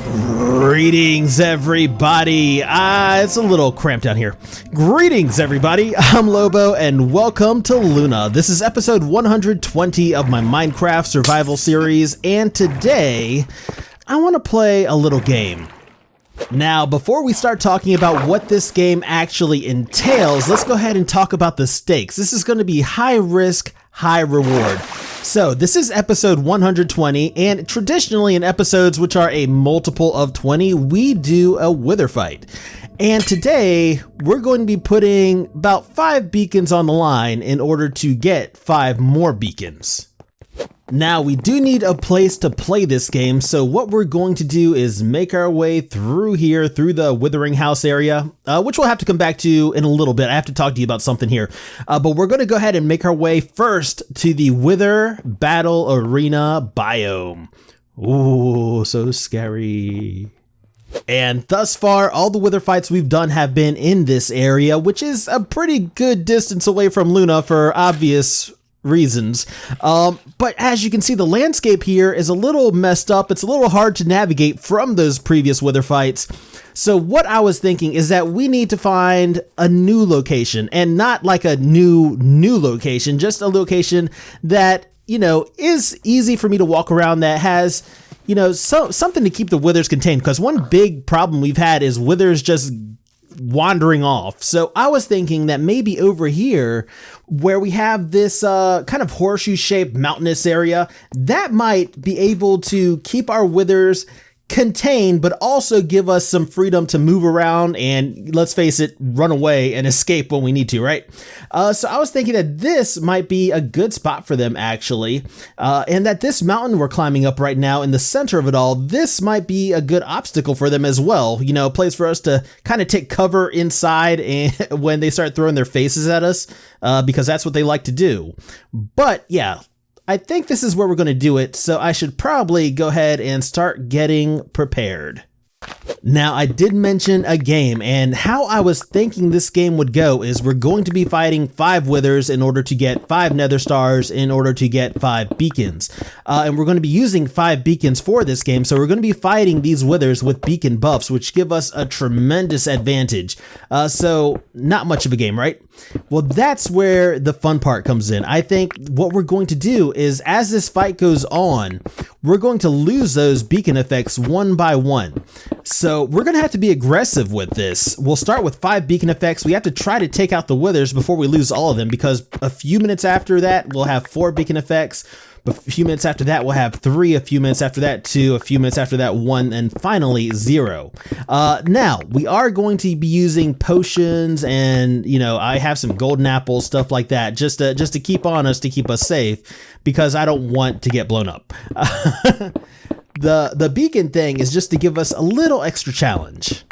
Greetings, everybody. It's a little cramped down here. Greetings, everybody. I'm Lobo, and welcome to Luna. This is episode 120 of my Minecraft survival series, and today I want to play a little game. Now, before we start talking about what this game actually entails, let's go ahead and talk about the stakes. This is going to be high risk, high reward. So this is episode 120, and traditionally in episodes which are a multiple of 20, we do a wither fight. And today we're going to be putting about 5 beacons on the line in order to get 5 more beacons. Now, we do need a place to play this game, so what we're going to do is make our way through here, through the Withering House area, which we'll have to come back to in a little bit. I have to talk to you about something here. But we're going to go ahead and make our way first to the Wither Battle Arena biome. Ooh, so scary. And thus far, all the wither fights we've done have been in this area, which is a pretty good distance away from Luna for obvious reasons. But as you can see, the landscape here is a little messed up. It's a little hard to navigate from those previous wither fights. So what I was thinking is that we need to find a new location, and not like a new location, just a location that, you know, is easy for me to walk around, that has, you know, something to keep the withers contained, because one big problem we've had is withers just wandering off. So I was thinking that maybe over here where we have this kind of horseshoe shaped mountainous area, that might be able to keep our withers contained, but also give us some freedom to move around and, let's face it, run away and escape when we need to, right? So I was thinking that this might be a good spot for them, actually, and that this mountain we're climbing up right now in the center of it all, this might be a good obstacle for them as well. You know, a place for us to kind of take cover inside and when they start throwing their faces at us, because that's what they like to do. But yeah, I think this is where we're going to do it, so I should probably go ahead and start getting prepared. Now, I did mention a game, and how I was thinking this game would go is we're going to be fighting 5 withers in order to get 5 nether stars in order to get 5 beacons. And we're going to be using 5 beacons for this game, so we're going to be fighting these withers with beacon buffs, which give us a tremendous advantage. So not much of a game, right? Well, that's where the fun part comes in. I think what we're going to do is, as this fight goes on, we're going to lose those beacon effects one by one. So we're going to have to be aggressive with this. We'll start with 5 beacon effects. We have to try to take out the withers before we lose all of them, because a few minutes after that, we'll have 4 beacon effects. A few minutes after that, we'll have 3, a few minutes after that, 2, a few minutes after that, 1, and finally 0. Now, we are going to be using potions, and, you know, I have some golden apples, stuff like that, just to keep on us, to keep us safe, because I don't want to get blown up. The beacon thing is just to give us a little extra challenge.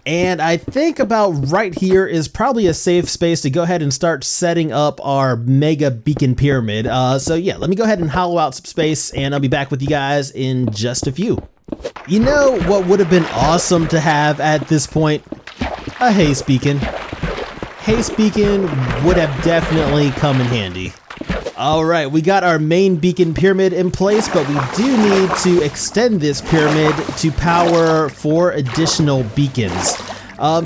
And I think about right here is probably a safe space to go ahead and start setting up our mega beacon pyramid. So yeah, let me go ahead and hollow out some space, and I'll be back with you guys in just a few. You know what would have been awesome to have at this point? A haste beacon. Haste beacon would have definitely come in handy. All right, we got our main beacon pyramid in place, but we do need to extend this pyramid to power 4 additional beacons.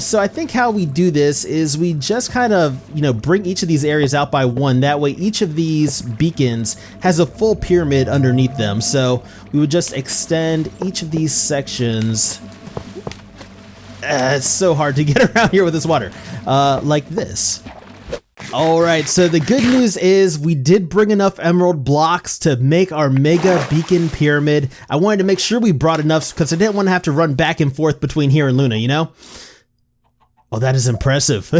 So I think how we do this is we just kind of, you know, bring each of these areas out by 1. That way each of these beacons has a full pyramid underneath them. So we would just extend each of these sections. It's so hard to get around here with this water. Like this. Alright, so the good news is we did bring enough emerald blocks to make our mega beacon pyramid. I wanted to make sure we brought enough because I didn't want to have to run back and forth between here and Luna, you know? Oh, that is impressive.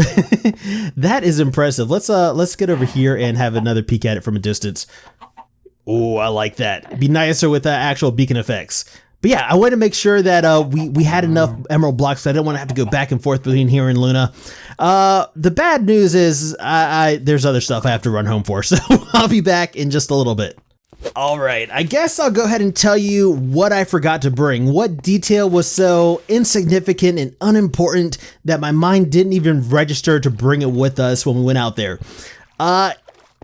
That is impressive. Let's get over here and have another peek at it from a distance. Oh, I like that. It'd be nicer with actual beacon effects. But yeah, I wanted to make sure that we had enough emerald blocks, so I didn't want to have to go back and forth between here and Luna. The bad news is there's other stuff I have to run home for, so I'll be back in just a little bit. All right, I guess I'll go ahead and tell you what I forgot to bring. What detail was so insignificant and unimportant that my mind didn't even register to bring it with us when we went out there.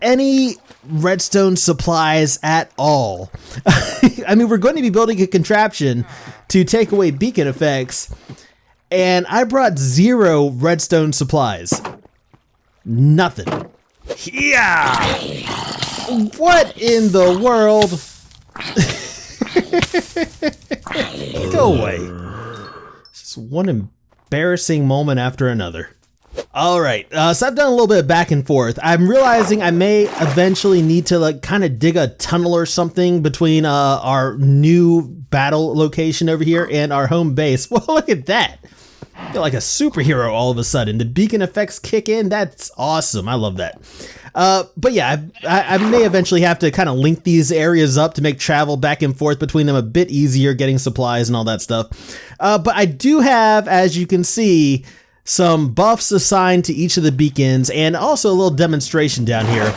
any redstone supplies at all. I mean, we're going to be building a contraption to take away beacon effects, and I brought 0 redstone supplies. Nothing. Yeah! What in the world? Go away. Just one embarrassing moment after another. All right, so I've done a little bit of back and forth. I'm realizing I may eventually need to like kind of dig a tunnel or something between our new battle location over here and our home base. Well, look at that. I feel like a superhero all of a sudden. The beacon effects kick in. That's awesome. I love that. But yeah, I may eventually have to kind of link these areas up to make travel back and forth between them a bit easier, getting supplies and all that stuff. But I do have, as you can see, some buffs assigned to each of the beacons and also a little demonstration down here.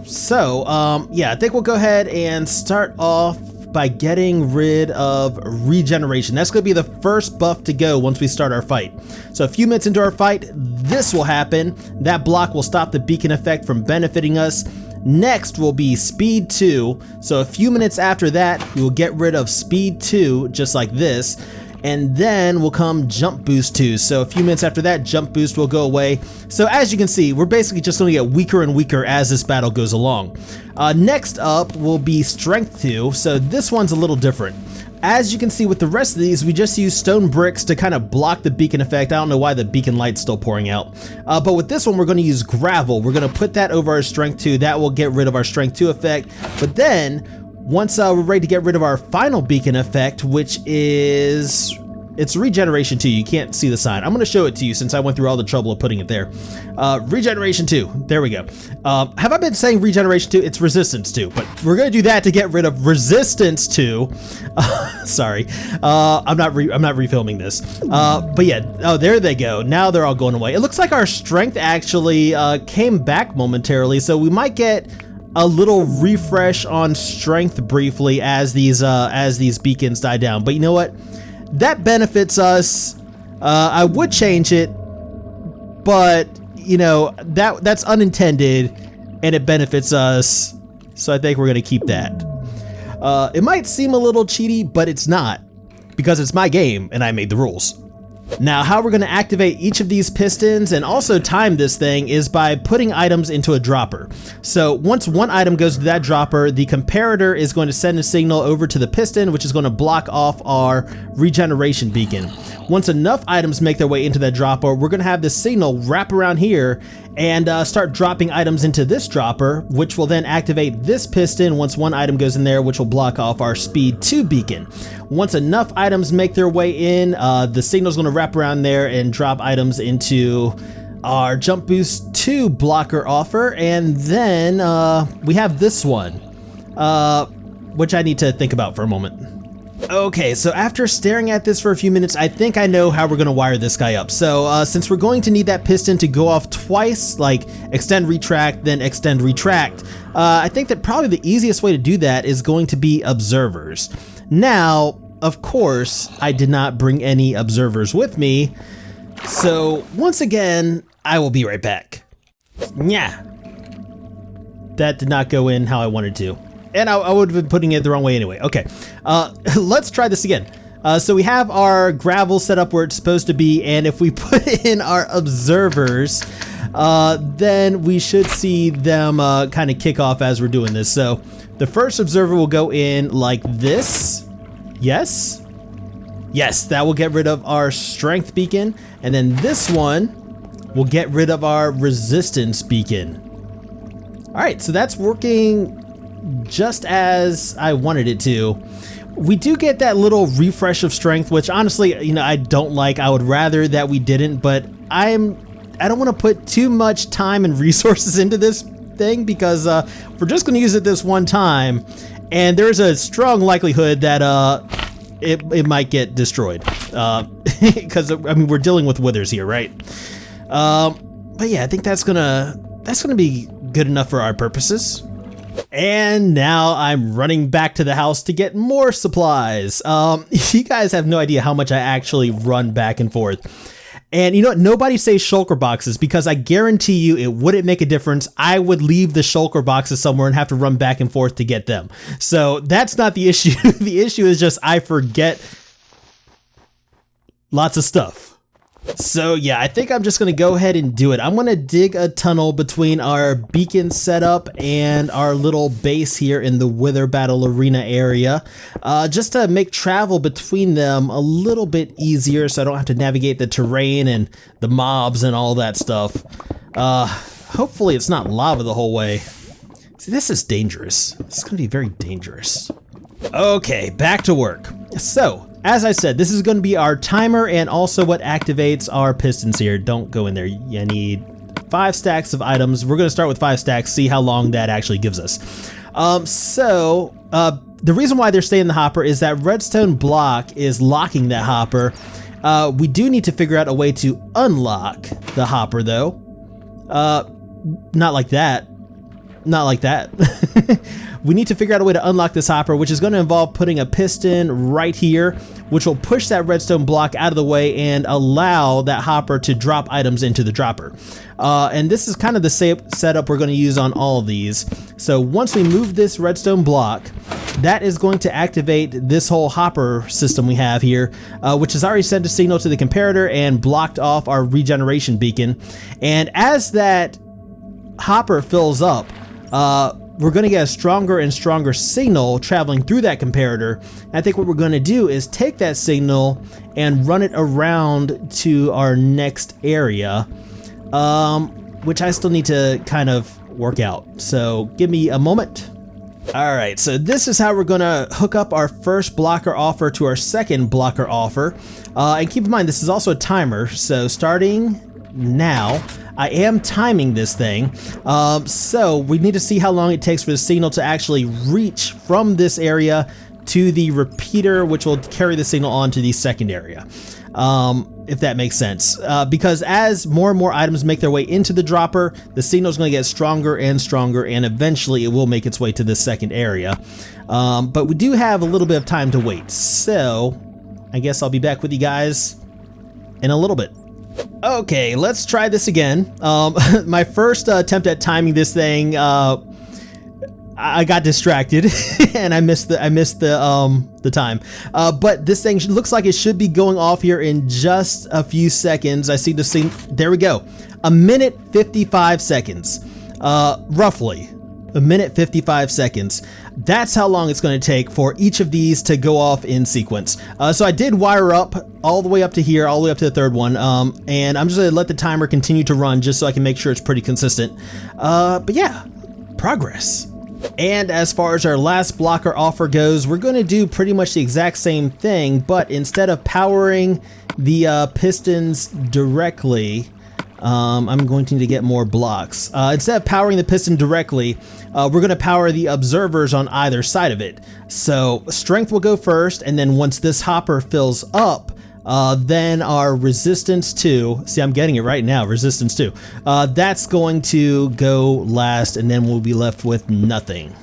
So, yeah, I think we'll go ahead and start off by getting rid of regeneration. That's going to be the first buff to go once we start our fight. So a few minutes into our fight, this will happen. That block will stop the beacon effect from benefiting us. Next will be speed 2. So a few minutes after that, we will get rid of speed 2, just like this. And then will come jump boost 2. So a few minutes after that, jump boost will go away. So as you can see, we're basically just going to get weaker and weaker as this battle goes along. Next up will be strength 2. So this one's a little different. As you can see with the rest of these, we just use stone bricks to kind of block the beacon effect. I don't know why the beacon light's still pouring out. But with this one, we're going to use gravel. We're going to put that over our strength 2. That will get rid of our strength 2 effect. But then once we're ready to get rid of our final beacon effect, which is, it's regeneration 2. You can't see the sign. I'm going to show it to you since I went through all the trouble of putting it there. Regeneration 2. There we go. Have I been saying regeneration 2? It's resistance 2, but we're going to do that to get rid of resistance 2. Sorry. I'm not refilming this. But yeah. Oh, there they go. Now they're all going away. It looks like our strength actually came back momentarily, so we might get a little refresh on strength briefly as these beacons die down. But you know what? That benefits us. I would change it, but you know, that's unintended and it benefits us. So I think we're gonna keep that. It might seem a little cheaty, but it's not, because it's my game and I made the rules. Now, how we're going to activate each of these pistons and also time this thing is by putting items into a dropper. So once one item goes to that dropper, the comparator is going to send a signal over to the piston, which is going to block off our regeneration beacon. Once enough items make their way into that dropper, we're going to have this signal wrap around here and start dropping items into this dropper, which will then activate this piston once one item goes in there, which will block off our speed 2 beacon. Once enough items make their way in, the signal is going to wrap around there and drop items into our jump boost 2 blocker offer. And then we have this one, which I need to think about for a moment. Okay, so after staring at this for a few minutes, I think I know how we're going to wire this guy up. So since we're going to need that piston to go off twice, like extend, retract, then extend, retract, I think that probably the easiest way to do that is going to be observers. Now, of course, I did not bring any observers with me, so once again, I will be right back. Yeah, that did not go in how I wanted to. And I would have been putting it the wrong way anyway. Okay, let's try this again. So we have our gravel set up where it's supposed to be, and if we put in our observers, then we should see them kind of kick off as we're doing this. So the first observer will go in like this. Yes. Yes, that will get rid of our strength beacon. And then this one will get rid of our resistance beacon. All right, so that's working just as I wanted it to. We do get that little refresh of strength, which honestly, you know, I don't like. I would rather that we didn't, but I don't want to put too much time and resources into this thing, because we're just going to use it this one time, and there's a strong likelihood that it might get destroyed, because I mean, we're dealing with withers here, right? But yeah, I think that's gonna be good enough for our purposes. And now I'm running back to the house to get more supplies. You guys have no idea how much I actually run back and forth. And you know what? Nobody says shulker boxes because I guarantee you it wouldn't make a difference. I would leave the shulker boxes somewhere and have to run back and forth to get them. So that's not the issue. The issue is just I forget lots of stuff. So yeah, I think I'm just going to go ahead and do it. I'm going to dig a tunnel between our beacon setup and our little base here in the Wither Battle Arena area, just to make travel between them a little bit easier so I don't have to navigate the terrain and the mobs and all that stuff. Hopefully it's not lava the whole way. See, this is dangerous. It's going to be very dangerous. Okay, back to work. So, as I said, this is going to be our timer and also what activates our pistons here. Don't go in there. You need 5 stacks of items. We're going to start with 5 stacks, see how long that actually gives us. The reason why they're staying in the hopper is that redstone block is locking that hopper. We do need to figure out a way to unlock the hopper, though. Not like that. Not like that. We need to figure out a way to unlock this hopper, which is going to involve putting a piston right here, which will push that redstone block out of the way and allow that hopper to drop items into the dropper. And this is kind of the setup we're going to use on all of these. So once we move this redstone block, that is going to activate this whole hopper system we have here, which has already sent a signal to the comparator and blocked off our regeneration beacon. And as that hopper fills up, we're going to get a stronger and stronger signal traveling through that comparator. I think what we're going to do is take that signal and run it around to our next area, which I still need to kind of work out. So give me a moment. All right, so this is how we're going to hook up our first blocker offer to our second blocker offer. And keep in mind, this is also a timer. So starting now, I am timing this thing, so we need to see how long it takes for the signal to actually reach from this area to the repeater, which will carry the signal on to the second area, if that makes sense. Because as more and more items make their way into the dropper, the signal is going to get stronger and stronger, and eventually it will make its way to the second area. But we do have a little bit of time to wait, so I guess I'll be back with you guys in a little bit. Okay, let's try this again. My first attempt at timing this thing, I got distracted and I missed the time. But this thing looks like it should be going off here in just a few seconds. I see the scene. There we go. 1minute 55 seconds, roughly. 1minute 55 seconds. That's how long it's going to take for each of these to go off in sequence. So I did wire up all the way up to here, all the way up to the third one, and I'm just going to let the timer continue to run just so I can make sure it's pretty consistent. But yeah, progress. And as far as our last blocker offer goes, we're going to do pretty much the exact same thing, but instead of powering the pistons directly, I'm going to need to get more blocks. Instead of powering the piston directly, we're going to power the observers on either side of it. So strength will go first, and then once this hopper fills up, then our resistance 2, see, I'm getting it right now, resistance 2, that's going to go last, and then we'll be left with nothing.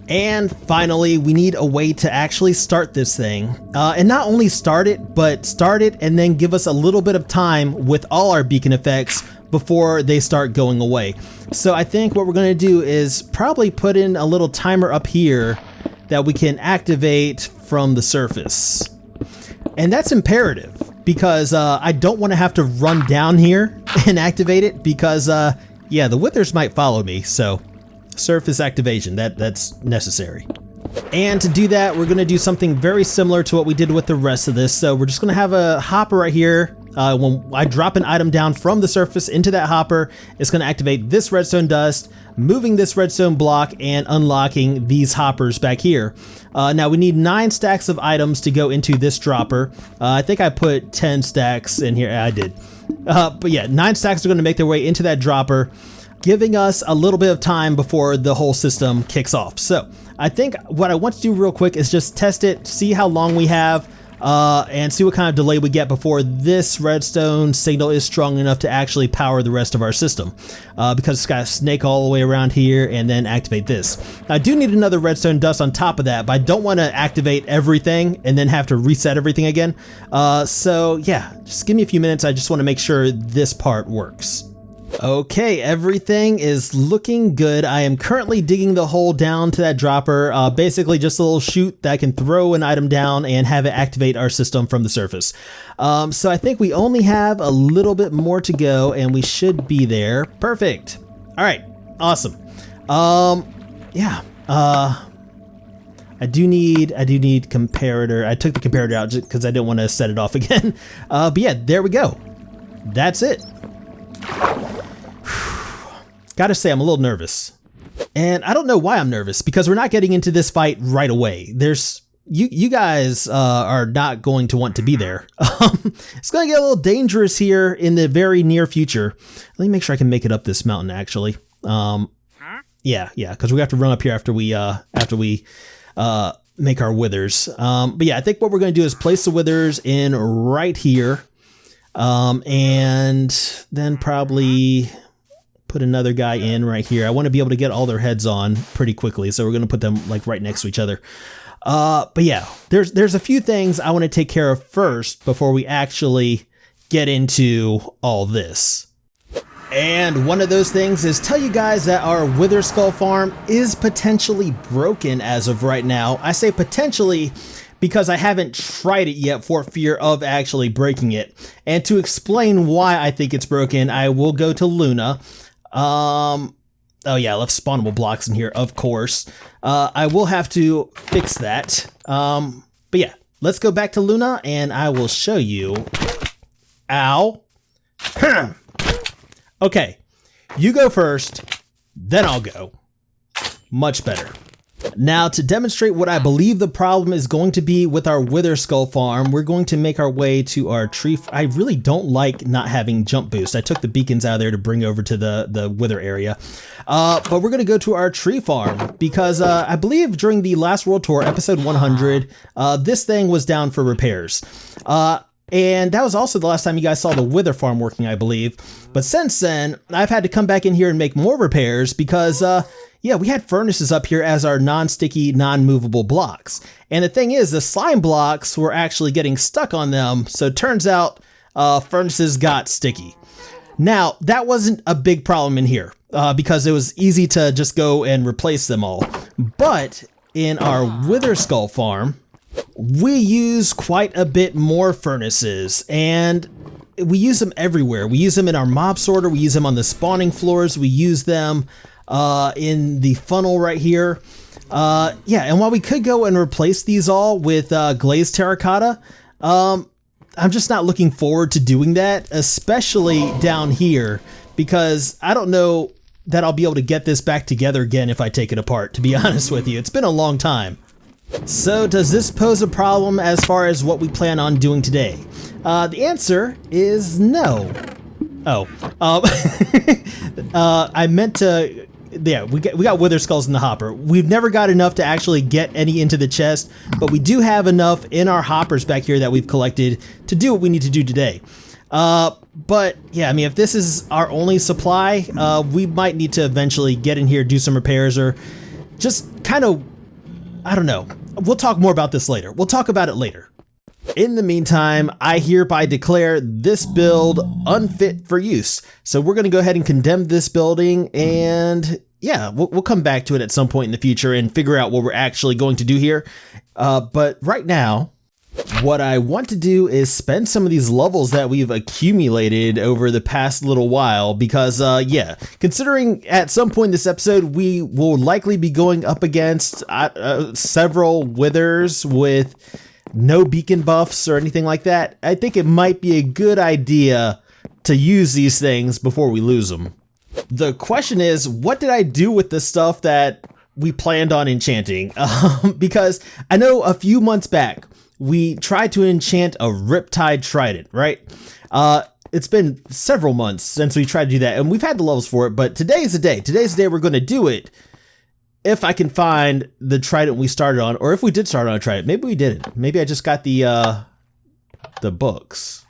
And finally, we need a way to actually start this thing, and not only start it, but start it and then give us a little bit of time with all our beacon effects before they start going away. So I think what we're going to do is probably put in a little timer up here that we can activate from the surface. And that's imperative because I don't want to have to run down here and activate it because, yeah, the withers might follow me, so surface activation, that's necessary. And to do that, we're going to do something very similar to what we did with the rest of this. So we're just going to have a hopper right here. When I drop an item down from the surface into that hopper, it's going to activate this redstone dust, moving this redstone block and unlocking these hoppers back here. Now we need 9 stacks of items to go into this dropper. I think I put 10 stacks in here. I did. But yeah, 9 stacks are going to make their way into that dropper, giving us a little bit of time before the whole system kicks off. So I think what I want to do real quick is just test it, see how long we have. and see what kind of delay we get before this redstone signal is strong enough to actually power the rest of our system. Because it's got a snake all the way around here and then activate this. I do need another redstone dust on top of that, but I don't want to activate everything and then have to reset everything again. So yeah, just give me a few minutes. I just want to make sure this part works. Okay, everything is looking good. I am currently digging the hole down to that dropper, basically just a little chute that can throw an item down and have it activate our system from the surface. So I think we only have a little bit more to go and we should be there. Perfect. All right, awesome. Yeah, I do need comparator. I took the comparator out just because I didn't want to set it off again. But yeah, there we go. That's it. Gotta say, I'm a little nervous. And I don't know why I'm nervous, because we're not getting into this fight right away. You guys are not going to want to be there. It's gonna get a little dangerous here in the very near future. Let me make sure I can make it up this mountain, actually. Yeah, because we have to run up here after we make our withers. But yeah, I think what we're gonna do is place the withers in right here. And then probably put another guy in right here. I want to be able to get all their heads on pretty quickly, so we're going to put them like right next to each other. But yeah, there's a few things I want to take care of first before we actually get into all this. And one of those things is tell you guys that our Wither Skull farm is potentially broken as of right now. I say potentially because I haven't tried it yet for fear of actually breaking it. And to explain why I think it's broken, I will go to Luna. Oh yeah, I left spawnable blocks in here, of course. I will have to fix that. But yeah, let's go back to Luna and I will show you. Ow. Okay, you go first, then I'll go. Much better. Now, to demonstrate what I believe the problem is going to be with our Wither Skull farm, we're going to make our way to our tree. I really don't like not having jump boost. I took the beacons out of there to bring over to the Wither area. But we're going to go to our tree farm because I believe during the last World Tour, episode 100, this thing was down for repairs. And that was also the last time you guys saw the Wither farm working, I believe. But since then, I've had to come back in here and make more repairs because, yeah, we had furnaces up here as our non-sticky, non-movable blocks. And the thing is, the slime blocks were actually getting stuck on them. So it turns out furnaces got sticky. Now, that wasn't a big problem in here because it was easy to just go and replace them all. But in our Wither Skull farm, we use quite a bit more furnaces, and we use them everywhere. We use them in our mob sorter, we use them on the spawning floors, we use them in the funnel right here. Yeah, and while we could go and replace these all with glazed terracotta, I'm just not looking forward to doing that, especially down here, because I don't know that I'll be able to get this back together again if I take it apart, to be honest with you. It's been a long time. So does this pose a problem as far as what we plan on doing today? The answer is no. Oh, I meant to, yeah, we got Wither Skulls in the hopper. We've never got enough to actually get any into the chest, but we do have enough in our hoppers back here that we've collected to do what we need to do today. But yeah, I mean, if this is our only supply, we might need to eventually get in here, do some repairs, or just kind of, I don't know. We'll talk more about this later. We'll talk about it later. In the meantime, I hereby declare this build unfit for use. So we're going to go ahead and condemn this building, and yeah, we'll come back to it at some point in the future and figure out what we're actually going to do here. But right now, what I want to do is spend some of these levels that we've accumulated over the past little while because, yeah, considering at some point in this episode, we will likely be going up against several withers with no beacon buffs or anything like that, I think it might be a good idea to use these things before we lose them. The question is, what did I do with the stuff that we planned on enchanting? Because I know a few months back, we tried to enchant a Riptide trident, right? It's been several months since we tried to do that, and we've had the levels for it, but today's the day. Today's the day we're going to do it. if I can find the trident we started on, or if we did start on a trident. Maybe we didn't. Maybe I just got the books.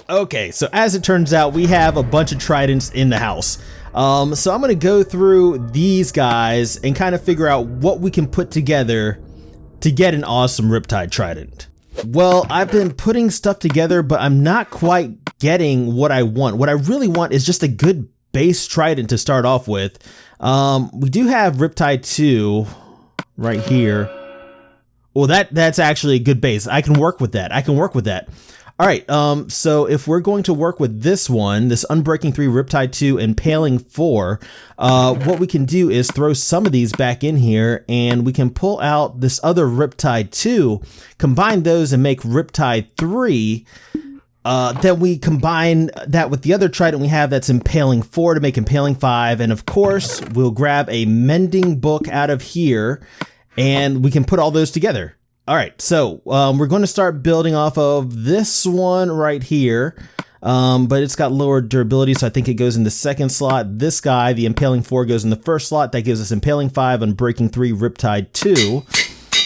Okay, so as it turns out, we have a bunch of tridents in the house. So I'm gonna go through these guys and kind of figure out what we can put together to get an awesome Riptide trident. Well, I've been putting stuff together, but I'm not quite getting what I want. What I really want is just a good base trident to start off with. We do have Riptide 2 right here. Well, that's actually a good base. I can work with that. All right, so if we're going to work with this one, this Unbreaking 3, Riptide 2, and Paling 4, what we can do is throw some of these back in here, and we can pull out this other Riptide 2, combine those and make Riptide 3. Then we combine that with the other trident we have that's Impaling 4 to make Impaling 5, and of course, we'll grab a mending book out of here, and we can put all those together. All right, so we're going to start building off of this one right here, but it's got lower durability, so I think it goes in the second slot. This guy, the Impaling 4, goes in the first slot. That gives us Impaling 5, Unbreaking 3, Riptide 2.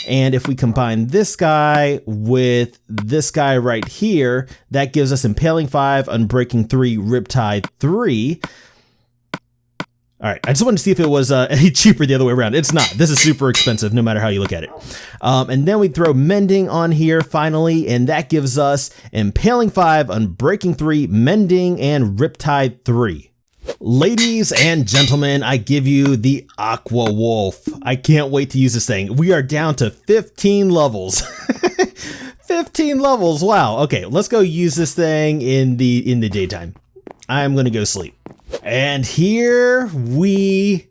And if we combine this guy with this guy right here, that gives us Impaling 5, Unbreaking 3, Riptide 3. All right, I just wanted to see if it was any cheaper the other way around. It's not. This is super expensive no matter how you look at it. And then we throw Mending on here finally, and that gives us Impaling 5, Unbreaking 3, Mending, and Riptide 3. Ladies and gentlemen, I give you the Aqua Wolf. I can't wait to use this thing. We are down to 15 levels. 15 levels, wow. Okay, let's go use this thing in the daytime. I'm gonna go sleep. And here we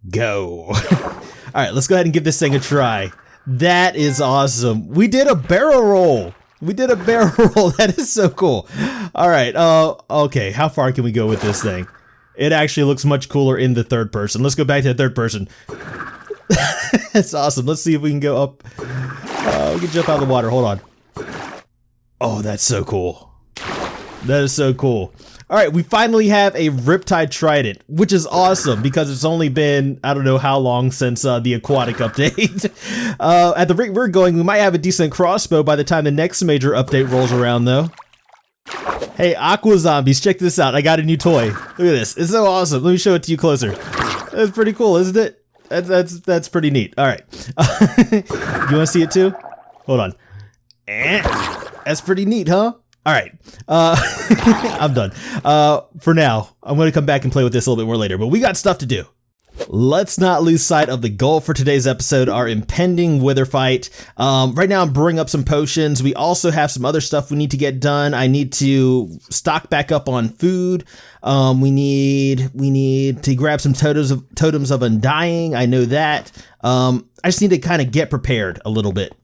go. All right, let's go ahead and give this thing a try. That is awesome. We did a barrel roll. That is so cool. All right, okay, how far can we go with this thing? It actually looks much cooler in the third person. Let's go back to the third person. That's awesome. Let's see if we can go up. We can jump out of the water. Hold on. Oh, that's so cool. That is so cool. All right, we finally have a Riptide trident, which is awesome because it's only been, I don't know how long since the aquatic update. At the rate we're going, we might have a decent crossbow by the time the next major update rolls around, though. Hey, Aqua Zombies, check this out. I got a new toy. Look at this. It's so awesome. Let me show it to you closer. That's pretty cool, isn't it? That's pretty neat. All right. You want to see it too? Hold on. That's pretty neat, huh? All right, I'm done. For now, I'm going to come back and play with this a little bit more later, but we got stuff to do. Let's not lose sight of the goal for today's episode, our impending wither fight. Right now, I'm brewing up some potions. We also have some other stuff we need to get done. I need to stock back up on food. We need to grab some totems of undying. I know that. I just need to kind of get prepared a little bit.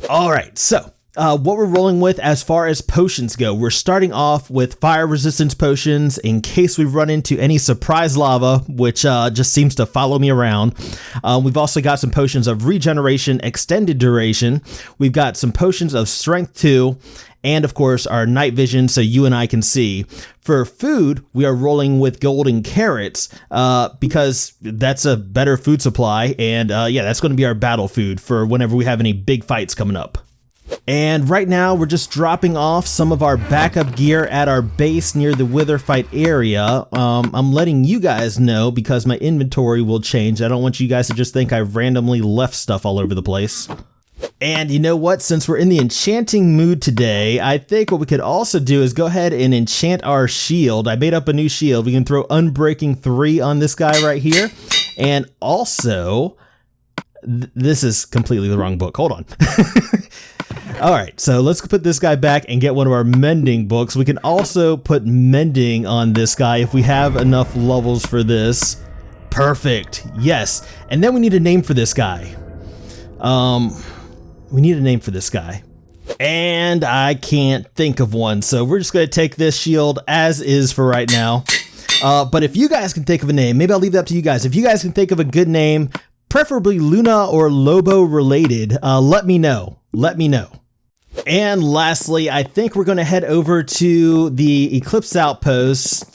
All right, so. What we're rolling with as far as potions go, we're starting off with fire resistance potions in case we run into any surprise lava, which just seems to follow me around. We've also got some potions of regeneration, extended duration. We've got some potions of strength 2, and of course our night vision so you and I can see. For food, we are rolling with golden carrots because that's a better food supply, and yeah, that's going to be our battle food for whenever we have any big fights coming up. And right now we're just dropping off some of our backup gear at our base near the wither fight area. I'm letting you guys know because my inventory will change. I don't want you guys to just think I randomly left stuff all over the place. And you know what? Since we're in the enchanting mood today, I think what we could also do is go ahead and enchant our shield. I made up a new shield. We can throw Unbreaking 3 on this guy right here. And also, this is completely the wrong book. Hold on. All right, so let's put this guy back and get one of our mending books. We can also put mending on this guy if we have enough levels for this. Perfect, yes. And then we need a name for this guy. And I can't think of one, so we're just gonna take this shield as is for right now. But if you guys can think of a name, maybe I'll leave that up to you guys. If you guys can think of a good name, preferably Luna or Lobo related, let me know. And lastly, I think we're going to head over to the Eclipse Outpost.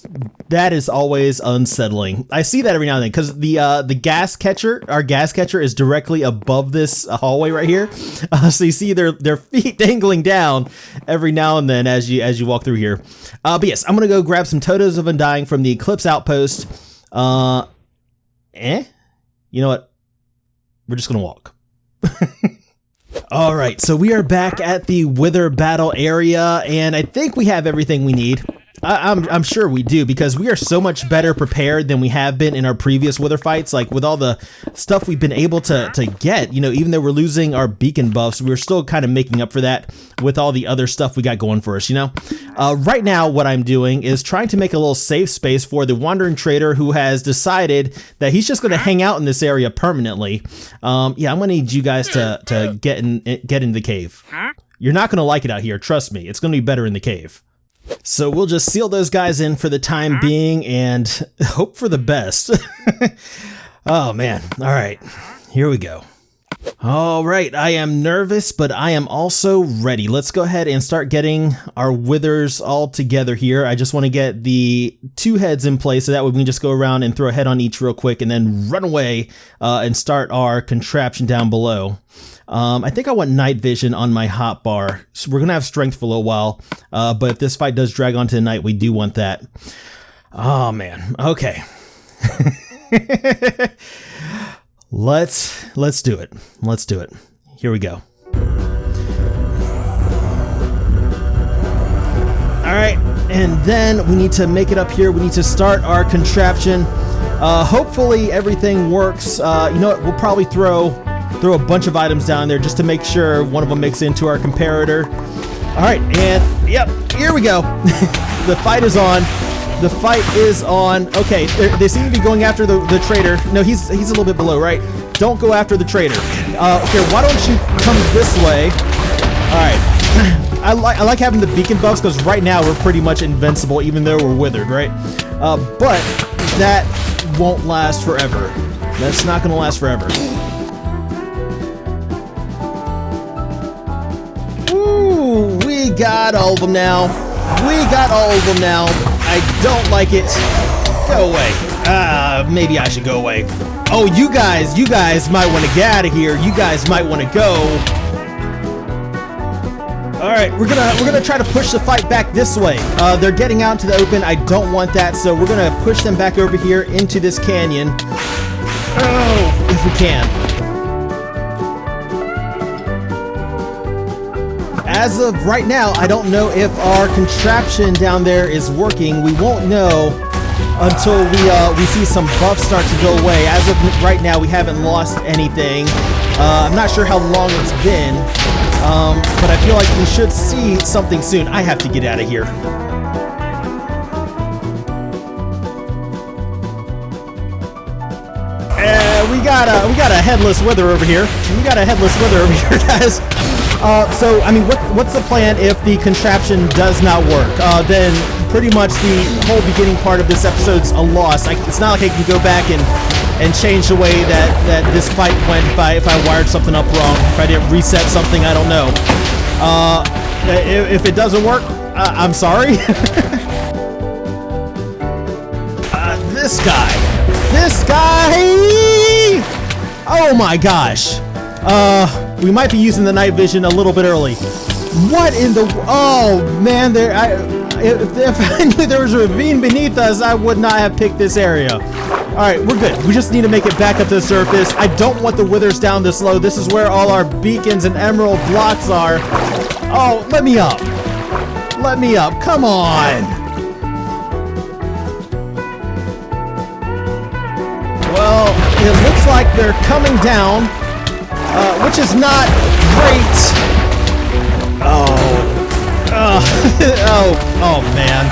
That is always unsettling. I see that every now and then because the gas catcher, our gas catcher, is directly above this hallway right here. So you see their feet dangling down every now and then as you walk through here. But yes, I'm gonna go grab some Totems of Undying from the Eclipse Outpost. You know what? We're just gonna walk. All right, so we are back at the Wither battle area, and I think we have everything we need. I'm sure we do, because we are so much better prepared than we have been in our previous Wither fights. Like, with all the stuff we've been able to get, you know, even though we're losing our beacon buffs, we're still kind of making up for that with all the other stuff we got going for us, you know? Right now, what I'm doing is trying to make a little safe space for the wandering trader who has decided that he's just going to hang out in this area permanently. Yeah, I'm going to need you guys to get in the cave. You're not going to like it out here, trust me. It's going to be better in the cave. So we'll just seal those guys in for the time being and hope for the best. Oh man. All right, here we go. All right, I am nervous, but I am also ready. Let's go ahead and start getting our withers all together here. I just want to get the 2 heads in place so that way we can just go around and throw a head on each real quick and then run away and start our contraption down below. I think I want night vision on my hotbar. So we're going to have strength for a little while, but if this fight does drag on to the night, we do want that. Oh man, okay. Let's do it. Let's do it. Here we go. All right, and then we need to make it up here. We need to start our contraption. Hopefully everything works. You know what? We'll probably throw a bunch of items down there just to make sure one of them makes it into our comparator. All right, and yep, here we go. The fight is on. The fight is on. Okay, they seem to be going after the trader. No, he's a little bit below, right? Don't go after the trader. Okay, why don't you come this way? All right. I like having the beacon buffs because right now we're pretty much invincible even though we're withered, right? But that won't last forever. That's not going to last forever. Ooh, we got all of them now. We got all of them now. I don't like it. Go away. Maybe I should go away. Oh, you guys might want to get out of here. You guys might want to go. All right, we're gonna try to push the fight back this way. They're getting out into the open. I don't want that, so we're gonna push them back over here into this canyon. Oh, if we can. As of right now, I don't know if our contraption down there is working. We won't know until we see some buffs start to go away. As of right now, we haven't lost anything. I'm not sure how long it's been, but I feel like we should see something soon. I have to get out of here. We got a headless wither over here. We got a headless wither over here, guys. So, I mean, what's the plan if the contraption does not work? Then pretty much the whole beginning part of this episode's a loss. It's not like I can go back and change the way that this fight went if I wired something up wrong, if I didn't reset something, I don't know. If it doesn't work, I'm sorry. This guy! Oh my gosh! We might be using the night vision a little bit early. What in the... Oh, man, if I knew there was a ravine beneath us, I would not have picked this area. All right, we're good. We just need to make it back up to the surface. I don't want the withers down this low. This is where all our beacons and emerald blocks are. Oh, let me up. Let me up. Come on. Well, it looks like they're coming down. Which is not great. Oh man.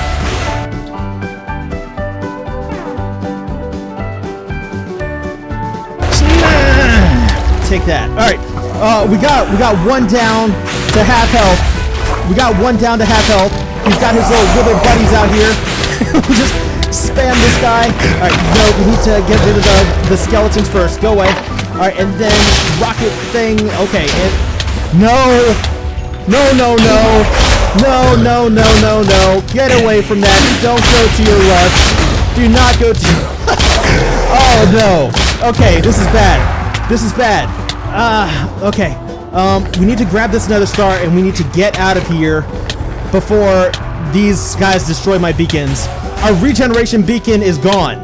Take that. All right. We got one down to half health. We got one down to half health. He's got his little wither buddies out here. We just spam this guy. All right. No, we need to get rid of the skeletons first. Go away. All right, and then rocket thing. Okay, and no. No, no, no. No, no, no, no, no. Get away from that. Don't go to your left. Do not go to... Oh, no. Okay, this is bad. This is bad. Okay. We need to grab this Nether star, and we need to get out of here before these guys destroy my beacons. Our regeneration beacon is gone,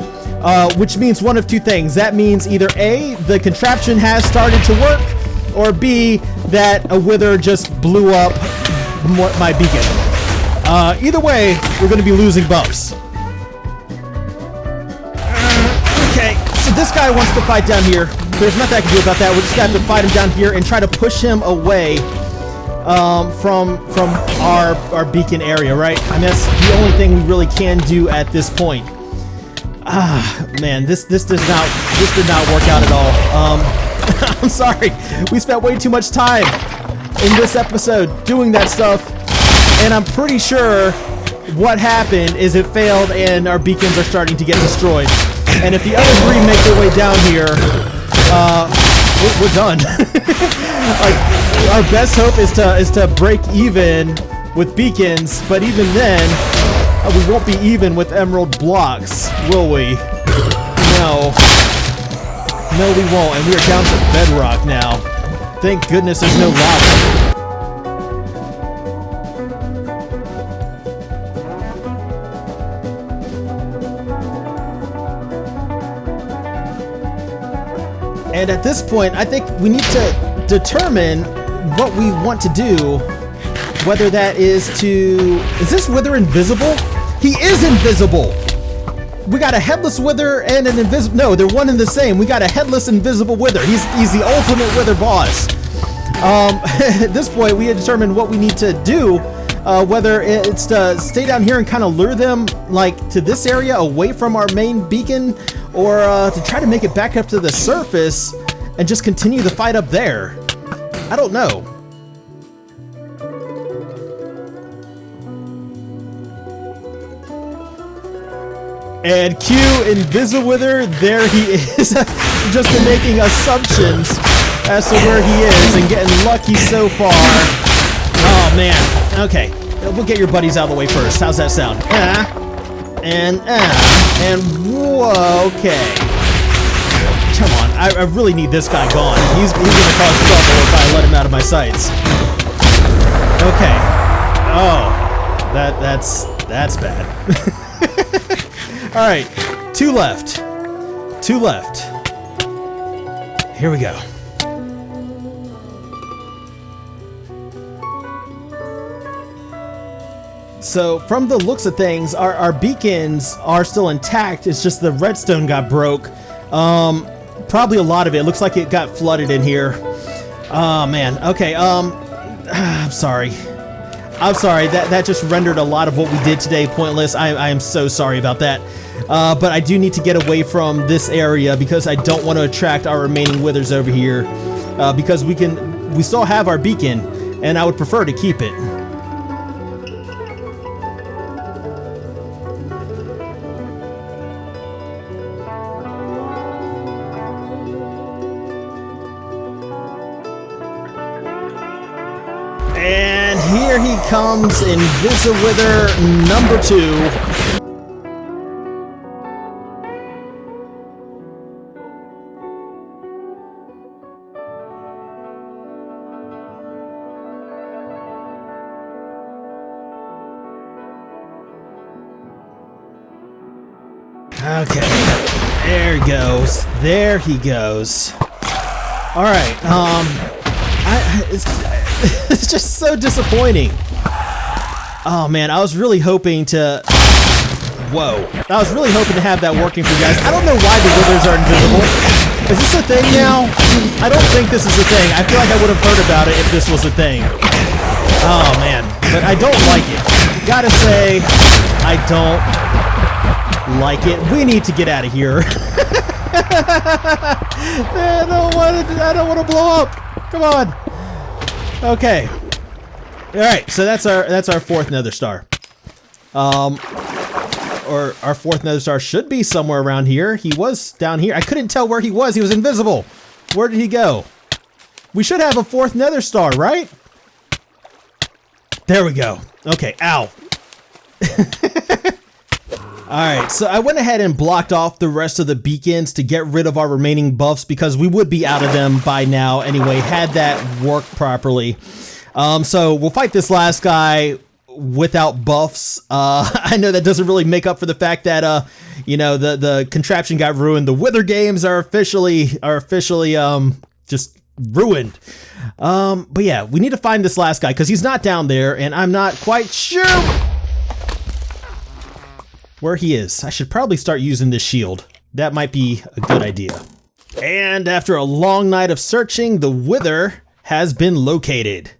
which means one of two things. That means either A, the contraption has started to work, or B, that a wither just blew up my beacon. Either way, we're going to be losing buffs. Okay, so this guy wants to fight down here. There's nothing I can do about that. We're just going to have to fight him down here and try to push him away from our beacon area, right? I mean, that's the only thing we really can do at this point. Man, this did not work out at all. I'm sorry. We spent way too much time in this episode doing that stuff, and I'm pretty sure what happened is it failed and our beacons are starting to get destroyed. And if the other three make their way down here, we're done. Like, our best hope is to break even with beacons, but even then, we won't be even with emerald blocks, will we? No. No, we won't, and we are down to bedrock now. Thank goodness there's no lava. And at this point, I think we need to determine what we want to do. Whether that is to... Is this wither invisible? He is invisible! We got a headless wither and an invisible... No, they're one and the same. We got a headless invisible wither. He's the ultimate wither boss. At this point, we had determined what we need to do. Whether it's to stay down here and kind of lure them like to this area away from our main beacon, or to try to make it back up to the surface and just continue the fight up there. I don't know. And cue Inviswither, there he is, just been making assumptions as to where he is and getting lucky so far. Oh man, okay, we'll get your buddies out of the way first. How's that sound? And whoa, okay. Come on, I really need this guy gone. He's gonna cause trouble if I let him out of my sights. Okay. Oh, that's bad. All right, two left. Two left. Here we go. So from the looks of things, our beacons are still intact. It's just the redstone got broke. Probably a lot of it. Looks like it got flooded in here. Oh man. Okay. I'm sorry. I'm sorry. That just rendered a lot of what we did today pointless. I am so sorry about that. But I do need to get away from this area because I don't want to attract our remaining withers over here. Because we still have our beacon, and I would prefer to keep it. And here he comes, Inviswither number 2. Okay, there he goes. There he goes. All right. It's just so disappointing. Oh man, I was really hoping to... Whoa. I was really hoping to have that working for you guys. I don't know why the withers are invisible. Is this a thing now? I don't think this is a thing. I feel like I would have heard about it if this was a thing. Oh man, but I don't like it. Gotta say, I don't like it. We need to get out of here. I don't want to blow up. Come on. Okay. All right. So that's our fourth Nether star. Or our fourth Nether star should be somewhere around here. He was down here. I couldn't tell where he was. He was invisible. Where did he go? We should have a fourth Nether star, right? There we go. Okay, ow. Alright, so I went ahead and blocked off the rest of the beacons to get rid of our remaining buffs because we would be out of them by now anyway, had that worked properly. So we'll fight this last guy without buffs. I know that doesn't really make up for the fact that, you know, the contraption got ruined. The Wither games are officially just ruined. But yeah, we need to find this last guy because he's not down there and I'm not quite sure where he is. I should probably start using this shield. That might be a good idea. And after a long night of searching, the Wither has been located.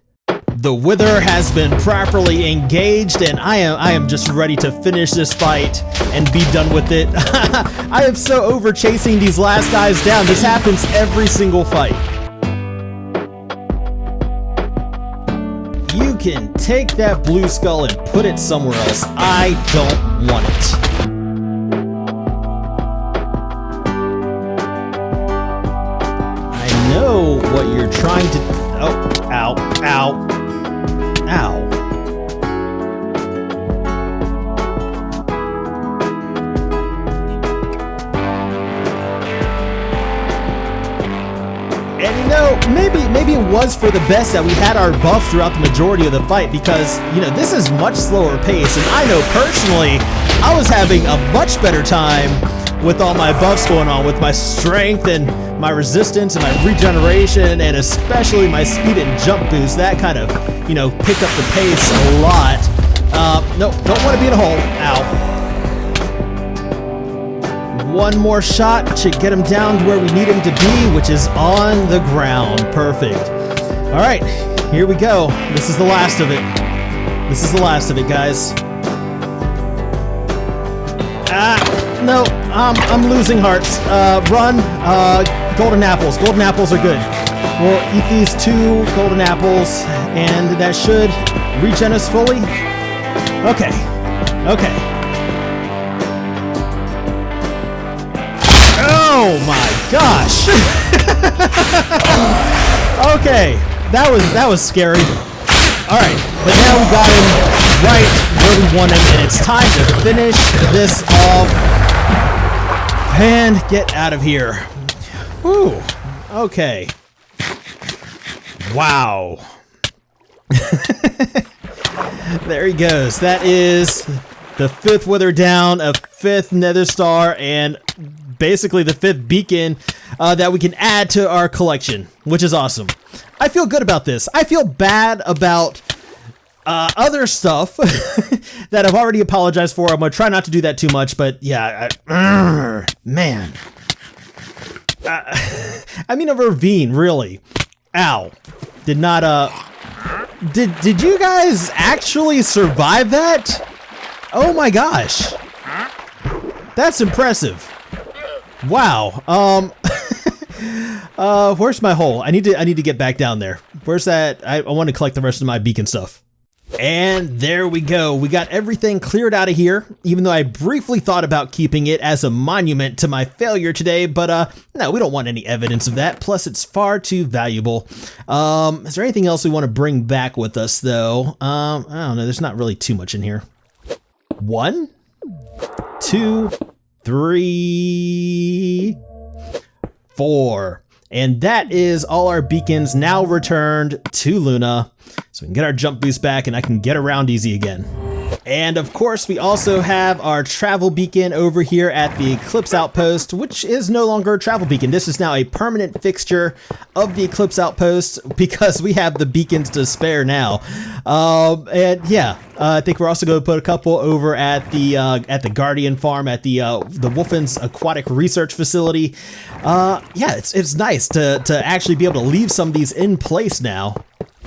The Wither has been properly engaged and I am just ready to finish this fight and be done with it. I am so over chasing these last guys down. This happens every single fight. You can take that blue skull and put it somewhere else. I don't want it. I know what you're trying to... Oh, ow, ow, ow. And you know, maybe it was for the best that we had our buffs throughout the majority of the fight because, you know, this is much slower pace and I know personally I was having a much better time with all my buffs going on, with my strength and my resistance and my regeneration and especially my speed and jump boost. That kind of, you know, picked up the pace a lot. No, don't want to be in a hole. Ow. One more shot to get him down to where we need him to be, which is on the ground. Perfect. All right, here we go. This is the last of it. This is the last of it, guys. No, I'm losing hearts. Run. Golden apples. Golden apples are good. We'll eat these 2 golden apples, and that should regen us fully. Okay. Okay. Oh my gosh! Okay, that was scary. All right, but now we got him right where we want him, and it's time to finish this off and get out of here. Whew. Okay. Wow. There he goes. That is the 5th Wither down, a 5th Nether star, and basically the 5th beacon that we can add to our collection, which is awesome. I feel good about this. I feel bad about other stuff that I've already apologized for. I'm gonna try not to do that too much, but yeah, man. I mean, a ravine, really. Ow. Did not, did you guys actually survive that? Oh my gosh. That's impressive. Wow. Where's my hole? I need to get back down there. Where's that? I want to collect the rest of my beacon stuff. And there we go. We got everything cleared out of here, even though I briefly thought about keeping it as a monument to my failure today, but no, we don't want any evidence of that. Plus, it's far too valuable. Is there anything else we want to bring back with us, though? I don't know. There's not really too much in here. 1, 2, 3, 4. And that is all our beacons now returned to Luna. So we can get our jump boost back and I can get around easy again. And of course, we also have our travel beacon over here at the Eclipse Outpost, which is no longer a travel beacon. This is now a permanent fixture of the Eclipse Outpost because we have the beacons to spare now. And yeah, I think we're also going to put a couple over at the Guardian Farm at the Wolfen's Aquatic Research Facility. Yeah, it's nice to actually be able to leave some of these in place now.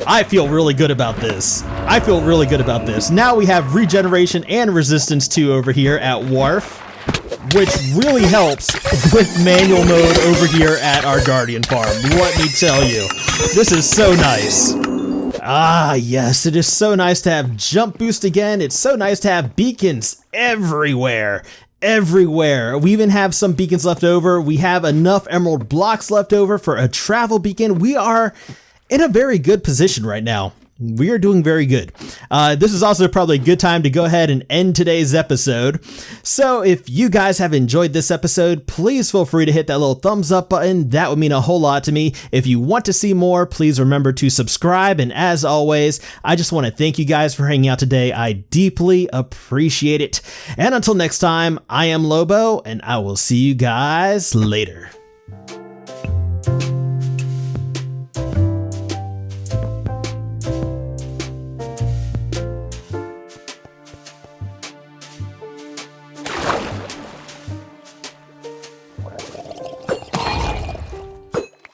I feel really good about this. I feel really good about this. Now we have regeneration and resistance 2 over here at Wharf, which really helps with manual mode over here at our Guardian Farm. Let me tell you, this is so nice. Ah, yes, it is so nice to have jump boost again. It's so nice to have beacons everywhere. Everywhere. We even have some beacons left over. We have enough emerald blocks left over for a travel beacon. We are in a very good position right now. We are doing very good. This is also probably a good time to go ahead and end today's episode. So if you guys have enjoyed this episode, please feel free to hit that little thumbs up button. That would mean a whole lot to me. If you want to see more, please remember to subscribe. And as always, I just want to thank you guys for hanging out today. I deeply appreciate it. And until next time, I am Lobo, and I will see you guys later.